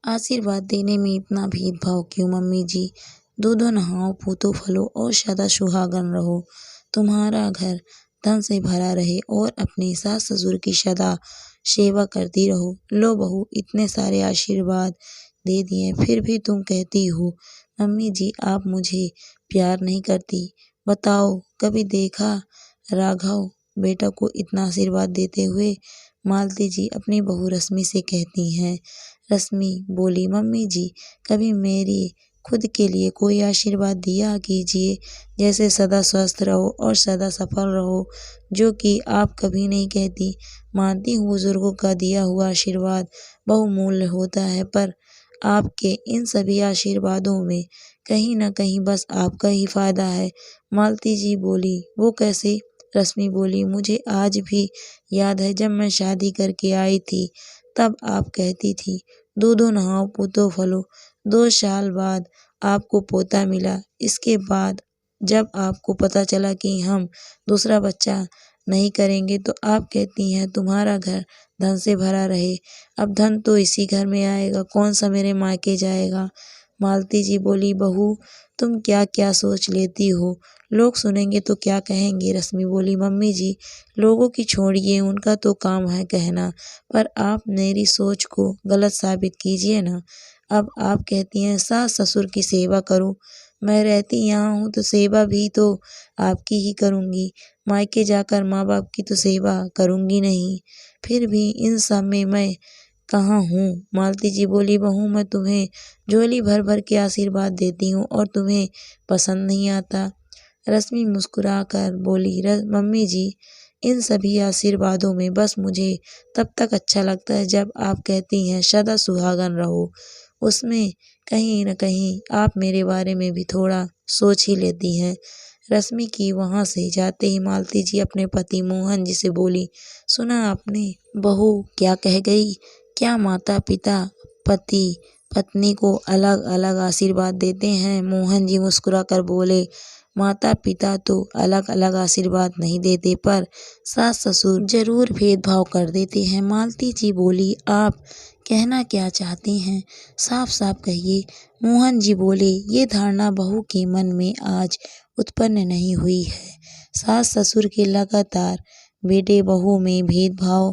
आशीर्वाद देने में इतना भेदभाव क्यों मम्मी जी। दूधो नहाओ, पूतो फलो और सदा सुहागन रहो। तुम्हारा घर धन से भरा रहे और अपने सास ससुर की सदा सेवा करती रहो। लो बहू, इतने सारे आशीर्वाद दे दिए, फिर भी तुम कहती हो मम्मी जी आप मुझे प्यार नहीं करती। बताओ, कभी देखा राघव बेटा को इतना आशीर्वाद देते हुए? मालती जी अपनी बहू रश्मि से कहती हैं। रश्मि बोली, मम्मी जी कभी मेरी खुद के लिए कोई आशीर्वाद दिया कीजिए, जैसे सदा स्वस्थ रहो और सदा सफल रहो, जो कि आप कभी नहीं कहती। मानती हूँ बुजुर्गों का दिया हुआ आशीर्वाद बहुमूल्य होता है, पर आपके इन सभी आशीर्वादों में कहीं न कहीं बस आपका ही फायदा है। मालती जी बोली, वो कैसे? रश्मि बोली, मुझे आज भी याद है जब मैं शादी करके आई थी, तब आप कहती थी दूधो नहाओ पूतो फलो। 2 साल बाद आपको पोता मिला। इसके बाद जब आपको पता चला कि हम दूसरा बच्चा नहीं करेंगे, तो आप कहती हैं तुम्हारा घर धन से भरा रहे। अब धन तो इसी घर में आएगा, कौन सा मेरे मायके जाएगा। मालती जी बोली, बहू तुम क्या क्या सोच लेती हो, लोग सुनेंगे तो क्या कहेंगे। रश्मि बोली, मम्मी जी लोगों की छोड़िए, उनका तो काम है कहना, पर आप मेरी सोच को गलत साबित कीजिए ना। अब आप कहती हैं सास ससुर की सेवा करो। मैं रहती यहाँ हूँ तो सेवा भी तो आपकी ही करूँगी, मायके जाकर माँ बाप की तो सेवा करूँगी नहीं। फिर भी इन सब में मैं कहाँ हूँ। मालती जी बोली, बहू मैं तुम्हें झोली भर भर के आशीर्वाद देती हूँ और तुम्हें पसंद नहीं आता। रश्मि मुस्कुराकर बोली, मम्मी जी इन सभी आशीर्वादों में बस मुझे तब तक अच्छा लगता है जब आप कहती हैं सदा सुहागन रहो। उसमें कहीं न कहीं आप मेरे बारे में भी थोड़ा सोच ही लेती हैं। रश्मि की वहाँ से जाते ही मालती जी अपने पति मोहन जी से बोली, सुना आपने बहू क्या कह गई? क्या माता पिता पति पत्नी को अलग अलग आशीर्वाद देते हैं? मोहन जी मुस्कुराकर बोले, माता पिता तो अलग अलग आशीर्वाद नहीं देते, पर सास ससुर जरूर भेदभाव कर देते हैं। मालती जी बोली, आप कहना क्या चाहती हैं, साफ साफ कहिए। मोहन जी बोले, ये धारणा बहू के मन में आज उत्पन्न नहीं हुई है। सास ससुर के लगातार बेटे बहू में भेदभाव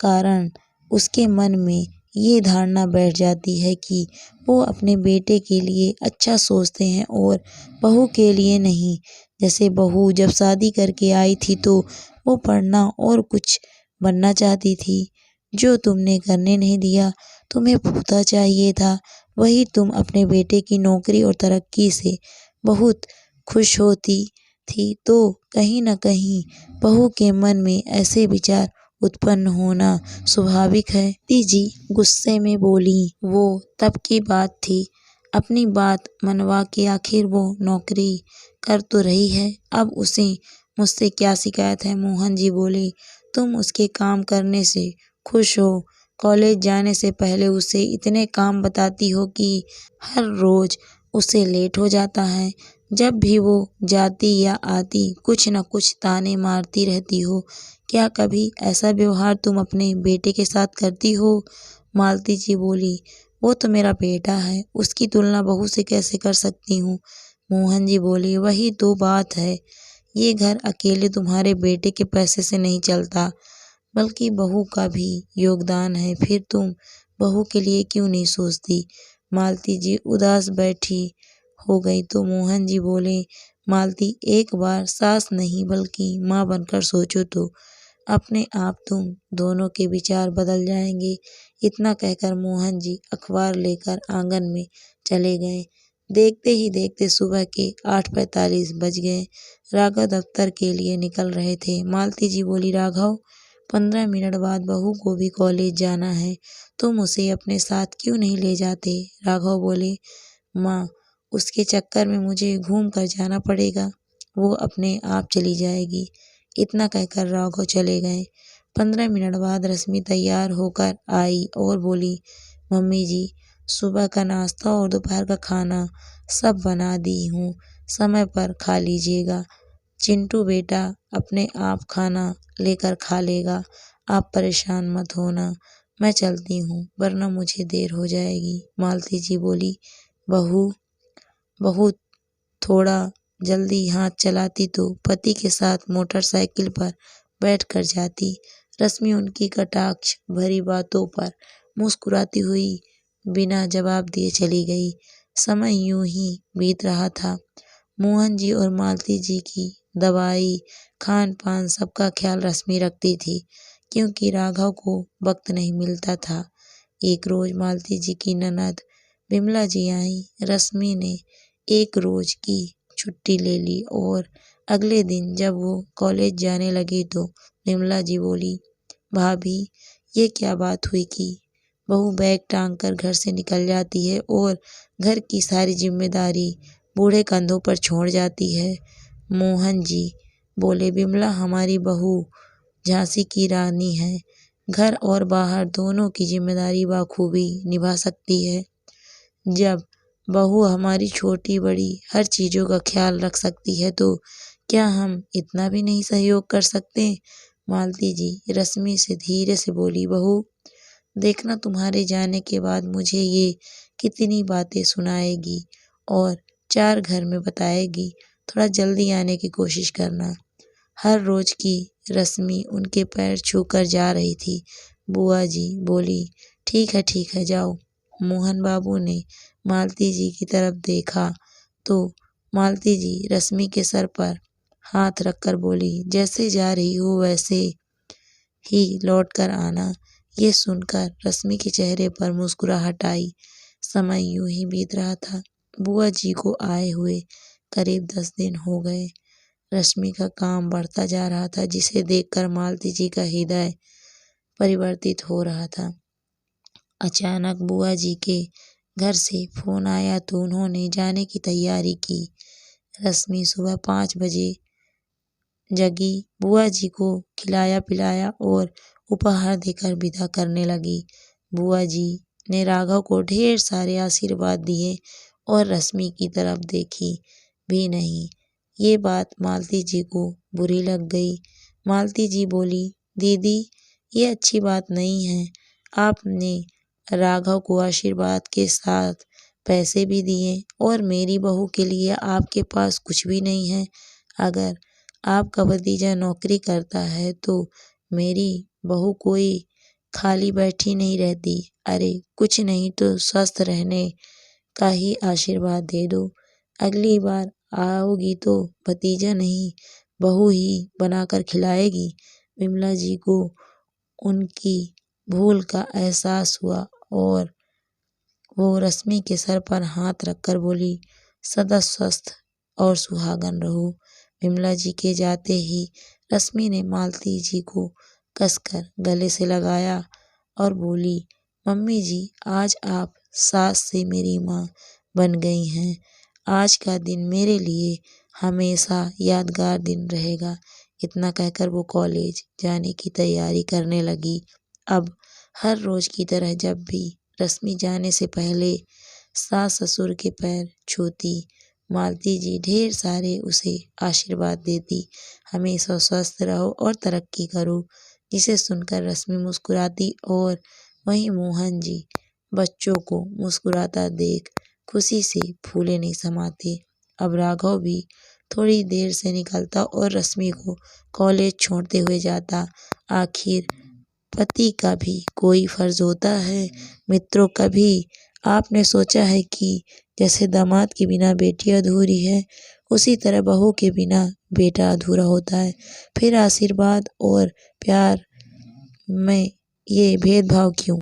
कारण उसके मन में ये धारणा बैठ जाती है कि वो अपने बेटे के लिए अच्छा सोचते हैं और बहू के लिए नहीं। जैसे बहू जब शादी करके आई थी तो वो पढ़ना और कुछ बनना चाहती थी, जो तुमने करने नहीं दिया। तुम्हें पोता चाहिए था, वही तुम अपने बेटे की नौकरी और तरक्की से बहुत खुश होती थी, तो कहीं न कहीं बहू के मन में ऐसे विचार उत्पन्न होना स्वाभाविक है। जी गुस्से में बोली, वो तब की बात थी, अपनी बात मनवा के आखिर वो नौकरी कर तो रही है, अब उसे मुझसे क्या शिकायत है। मोहन जी बोले, तुम उसके काम करने से खुश हो। कॉलेज जाने से पहले उसे इतने काम बताती हो कि हर रोज उसे लेट हो जाता है। जब भी वो जाती या आती कुछ न कुछ ताने मारती रहती हो। क्या कभी ऐसा व्यवहार तुम अपने बेटे के साथ करती हो? मालती जी बोली, वो तो मेरा बेटा है, उसकी तुलना बहू से कैसे कर सकती हूँ। मोहन जी बोले, वही तो बात है, ये घर अकेले तुम्हारे बेटे के पैसे से नहीं चलता, बल्कि बहू का भी योगदान है। फिर तुम बहू के लिए क्यों नहीं सोचती? मालती जी उदास बैठी हो गई तो मोहन जी बोले, मालती एक बार सास नहीं बल्कि माँ बनकर सोचो तो अपने आप तुम दोनों के विचार बदल जाएंगे। इतना कहकर मोहन जी अखबार लेकर आंगन में चले गए। देखते ही देखते सुबह के 8:45 बज गए। राघव दफ्तर के लिए निकल रहे थे। मालती जी बोली, राघव 15 मिनट बाद बहू को भी कॉलेज जाना है, तुम उसे अपने साथ क्यों नहीं ले जाते? राघव बोले, माँ उसके चक्कर में मुझे घूम कर जाना पड़ेगा, वो अपने आप चली जाएगी। इतना कहकर राघव चले गए। 15 मिनट बाद रश्मि तैयार होकर आई और बोली, मम्मी जी सुबह का नाश्ता और दोपहर का खाना सब बना दी हूँ, समय पर खा लीजिएगा। चिंटू बेटा अपने आप खाना लेकर खा लेगा, आप परेशान मत होना। मैं चलती हूँ वरना मुझे देर हो जाएगी। मालती जी बोली, बहू थोड़ा जल्दी हाथ चलाती तो पति के साथ मोटरसाइकिल पर बैठकर जाती। रश्मि उनकी कटाक्ष भरी बातों पर मुस्कुराती हुई बिना जवाब दिए चली गई। समय यूं ही बीत रहा था। मोहन जी और मालती जी की दवाई, खान पान सबका ख्याल रश्मि रखती थी, क्योंकि राघव को वक्त नहीं मिलता था। एक रोज मालती जी की ननद विमला जी आई। रश्मि ने एक रोज की छुट्टी ले ली और अगले दिन जब वो कॉलेज जाने लगी तो विमला जी बोली, भाभी ये क्या बात हुई कि बहू बैग टांग कर घर से निकल जाती है और घर की सारी जिम्मेदारी बूढ़े कंधों पर छोड़ जाती है। मोहन जी बोले, विमला हमारी बहू झांसी की रानी है, घर और बाहर दोनों की जिम्मेदारी बखूबी निभा सकती है। जब बहू हमारी छोटी बड़ी हर चीजों का ख्याल रख सकती है तो क्या हम इतना भी नहीं सहयोग कर सकते? मालती जी रश्मि से धीरे से बोली, बहू देखना तुम्हारे जाने के बाद मुझे ये कितनी बातें सुनाएगी और 4 घर में बताएगी। थोड़ा जल्दी आने की कोशिश करना। हर रोज की रश्मि उनके पैर छूकर जा रही थी। बुआ जी बोली, ठीक है जाओ। मोहन बाबू ने मालती जी की तरफ देखा तो मालती जी रश्मि के सर पर हाथ रखकर बोली, जैसे जा रही हो वैसे ही लौट कर आना। ये सुनकर रश्मि के चेहरे पर मुस्कुराहट आई। समय यूं ही बीत रहा था। बुआ जी को आए हुए करीब 10 दिन हो गए। रश्मि का काम बढ़ता जा रहा था, जिसे देखकर मालती जी का हृदय परिवर्तित हो रहा था। अचानक बुआ जी के घर से फोन आया तो उन्होंने जाने की तैयारी की। रश्मि सुबह 5 बजे जगी, बुआ जी को खिलाया पिलाया और उपहार देकर विदा करने लगी। बुआ जी ने राघव को ढेर सारे आशीर्वाद दिए और रश्मि की तरफ देखी भी नहीं। ये बात मालती जी को बुरी लग गई। मालती जी बोली, दीदी ये अच्छी बात नहीं है। आपने राघव को आशीर्वाद के साथ पैसे भी दिए और मेरी बहू के लिए आपके पास कुछ भी नहीं है। अगर आपका भतीजा नौकरी करता है तो मेरी बहू कोई खाली बैठी नहीं रहती। अरे कुछ नहीं तो स्वस्थ रहने का ही आशीर्वाद दे दो। अगली बार आओगी तो भतीजा नहीं बहू ही बनाकर खिलाएगी। विमला जी को उनकी भूल का एहसास हुआ और वो रश्मि के सर पर हाथ रखकर बोली, सदा स्वस्थ और सुहागन रहो। विमला जी के जाते ही रश्मि ने मालती जी को कसकर गले से लगाया और बोली, मम्मी जी आज आप सास से मेरी माँ बन गई हैं। आज का दिन मेरे लिए हमेशा यादगार दिन रहेगा। इतना कहकर वो कॉलेज जाने की तैयारी करने लगी। अब हर रोज की तरह जब भी रश्मि जाने से पहले सास ससुर के पैर छूती, मालती जी ढेर सारे उसे आशीर्वाद देती, हमेशा स्वस्थ रहो और तरक्की करो। जिसे सुनकर रश्मि मुस्कुराती और वहीं मोहन जी बच्चों को मुस्कुराता देख खुशी से फूले नहीं समाते। अब राघव भी थोड़ी देर से निकलता और रश्मि को कॉलेज छोड़ते हुए जाता। आखिर पति का भी कोई फर्ज होता है। मित्रों, कभी आपने सोचा है कि जैसे दामाद के बिना बेटी अधूरी है, उसी तरह बहू के बिना बेटा अधूरा होता है। फिर आशीर्वाद और प्यार में ये भेदभाव क्यों?